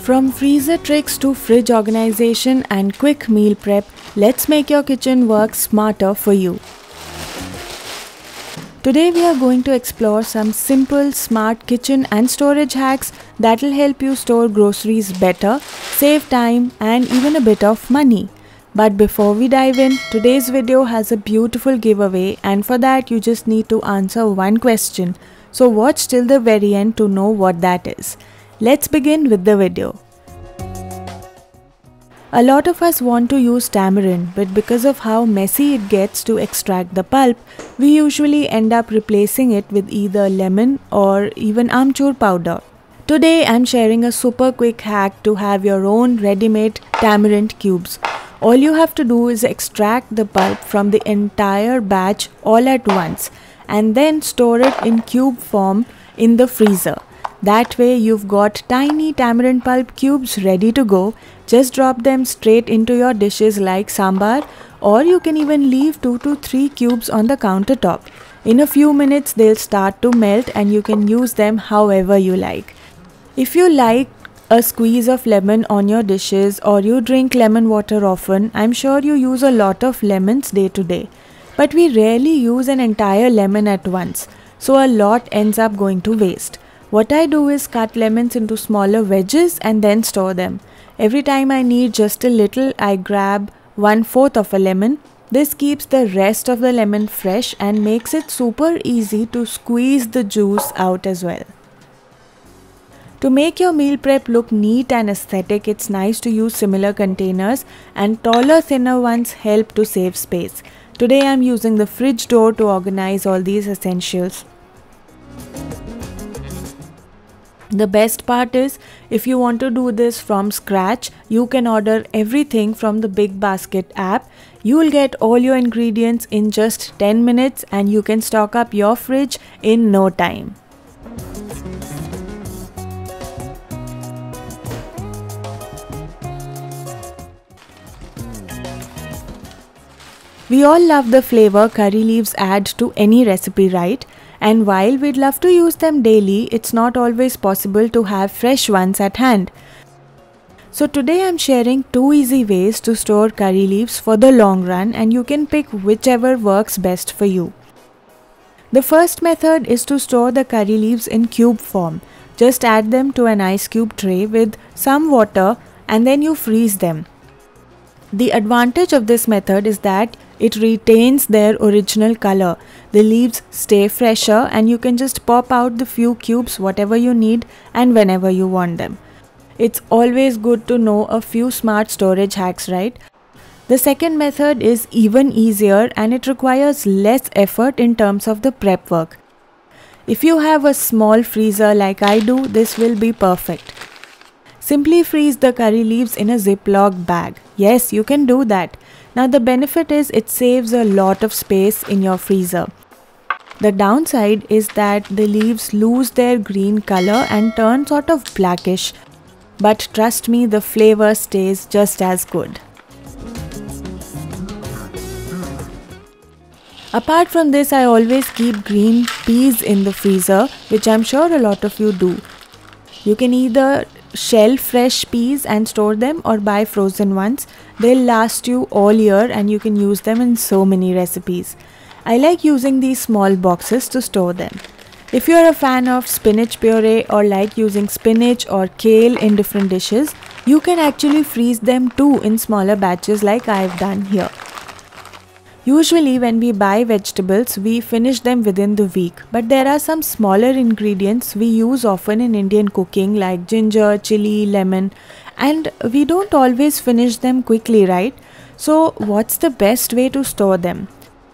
From freezer tricks to fridge organization and quick meal prep, let's make your kitchen work smarter for you. Today we are going to explore some simple, smart kitchen and storage hacks that will help you store groceries better, save time and even a bit of money. But before we dive in, today's video has a beautiful giveaway, and for that you just need to answer one question. So watch till the very end to know what that is. Let's begin with the video. A lot of us want to use tamarind, but because of how messy it gets to extract the pulp, we usually end up replacing it with either lemon or even amchur powder. Today I'm sharing a super quick hack to have your own ready-made tamarind cubes. All you have to do is extract the pulp from the entire batch all at once and then store it in cube form in the freezer. That way you've got tiny tamarind pulp cubes ready to go. Just drop them straight into your dishes like sambar, or you can even leave 2 to 3 cubes on the countertop. In a few minutes they'll start to melt and you can use them however you like. If you like a squeeze of lemon on your dishes or you drink lemon water often, I'm sure you use a lot of lemons day to day. But we rarely use an entire lemon at once, so a lot ends up going to waste. What I do is cut lemons into smaller wedges and then store them. Every time I need just a little, I grab 1/4 of a lemon. This keeps the rest of the lemon fresh and makes it super easy to squeeze the juice out as well. To make your meal prep look neat and aesthetic, it's nice to use similar containers, and taller, thinner ones help to save space. Today I'm using the fridge door to organize all these essentials. The best part is, if you want to do this from scratch, you can order everything from the Big Basket app. You will get all your ingredients in just 10 minutes and you can stock up your fridge in no time. We all love the flavor curry leaves add to any recipe, right? And while we'd love to use them daily, it's not always possible to have fresh ones at hand. So today I'm sharing 2 easy ways to store curry leaves for the long run, and you can pick whichever works best for you. The first method is to store the curry leaves in cube form. Just add them to an ice cube tray with some water and then you freeze them. The advantage of this method is that it retains their original color. The leaves stay fresher and you can just pop out the few cubes whatever you need and whenever you want them. It's always good to know a few smart storage hacks, right? The second method is even easier and it requires less effort in terms of the prep work. If you have a small freezer like I do, this will be perfect. Simply freeze the curry leaves in a Ziploc bag. Yes, you can do that. Now the benefit is it saves a lot of space in your freezer. The downside is that the leaves lose their green color and turn sort of blackish. But trust me, the flavor stays just as good. Apart from this, I always keep green peas in the freezer, which I'm sure a lot of you do. You can either shell fresh peas and store them or buy frozen ones. They'll last you all year and you can use them in so many recipes. I like using these small boxes to store them. If you're a fan of spinach puree or like using spinach or kale in different dishes, you can actually freeze them too in smaller batches like I've done here. Usually when we buy vegetables, we finish them within the week, but there are some smaller ingredients we use often in Indian cooking like ginger, chili, lemon, and we don't always finish them quickly, right? So what's the best way to store them?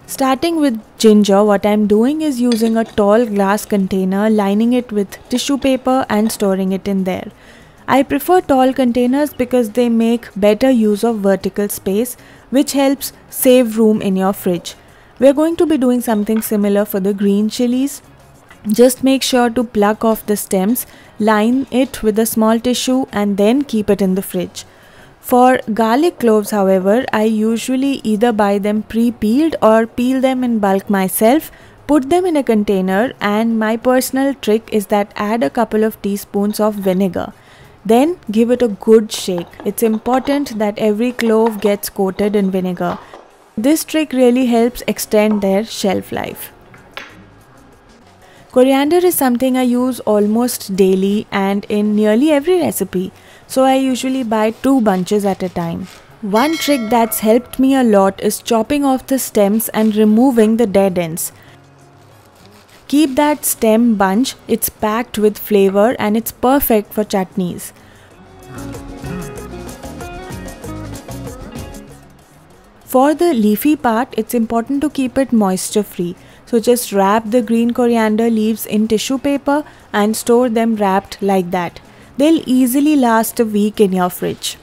Starting with ginger, what I'm doing is using a tall glass container, lining it with tissue paper and storing it in there. I prefer tall containers because they make better use of vertical space, which helps save room in your fridge. We're going to be doing something similar for the green chilies. Just make sure to pluck off the stems, line it with a small tissue and then keep it in the fridge. For garlic cloves, however, I usually either buy them pre-peeled or peel them in bulk myself, put them in a container, and my personal trick is that add a couple of teaspoons of vinegar. Then give it a good shake. It's important that every clove gets coated in vinegar. This trick really helps extend their shelf life. Coriander is something I use almost daily and in nearly every recipe, so I usually buy 2 bunches at a time. One trick that's helped me a lot is chopping off the stems and removing the dead ends. Keep that stem bunch, it's packed with flavor and it's perfect for chutneys. For the leafy part, it's important to keep it moisture free. So just wrap the green coriander leaves in tissue paper and store them wrapped like that. They'll easily last a week in your fridge.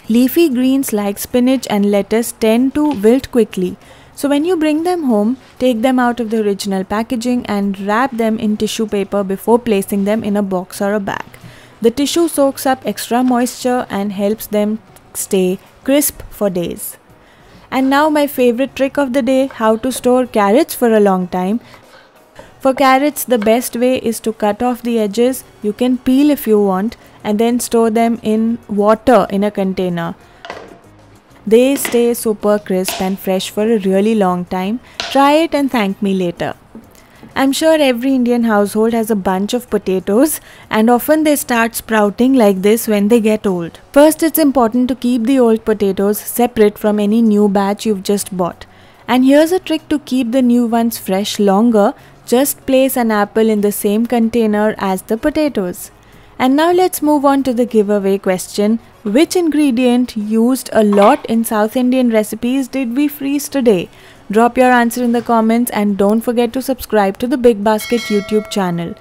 Leafy greens like spinach and lettuce tend to wilt quickly. So when you bring them home, take them out of the original packaging and wrap them in tissue paper before placing them in a box or a bag. The tissue soaks up extra moisture and helps them stay crisp for days. And now my favorite trick of the day, how to store carrots for a long time. For carrots, the best way is to cut off the edges. You can peel if you want and then store them in water in a container. They stay super crisp and fresh for a really long time. Try it and thank me later. I'm sure every Indian household has a bunch of potatoes and often they start sprouting like this when they get old. First, it's important to keep the old potatoes separate from any new batch you've just bought. And here's a trick to keep the new ones fresh longer. Just place an apple in the same container as the potatoes. And now let's move on to the giveaway question. Which ingredient used a lot in South Indian recipes did we freeze today? Drop your answer in the comments and don't forget to subscribe to the Big Basket YouTube channel.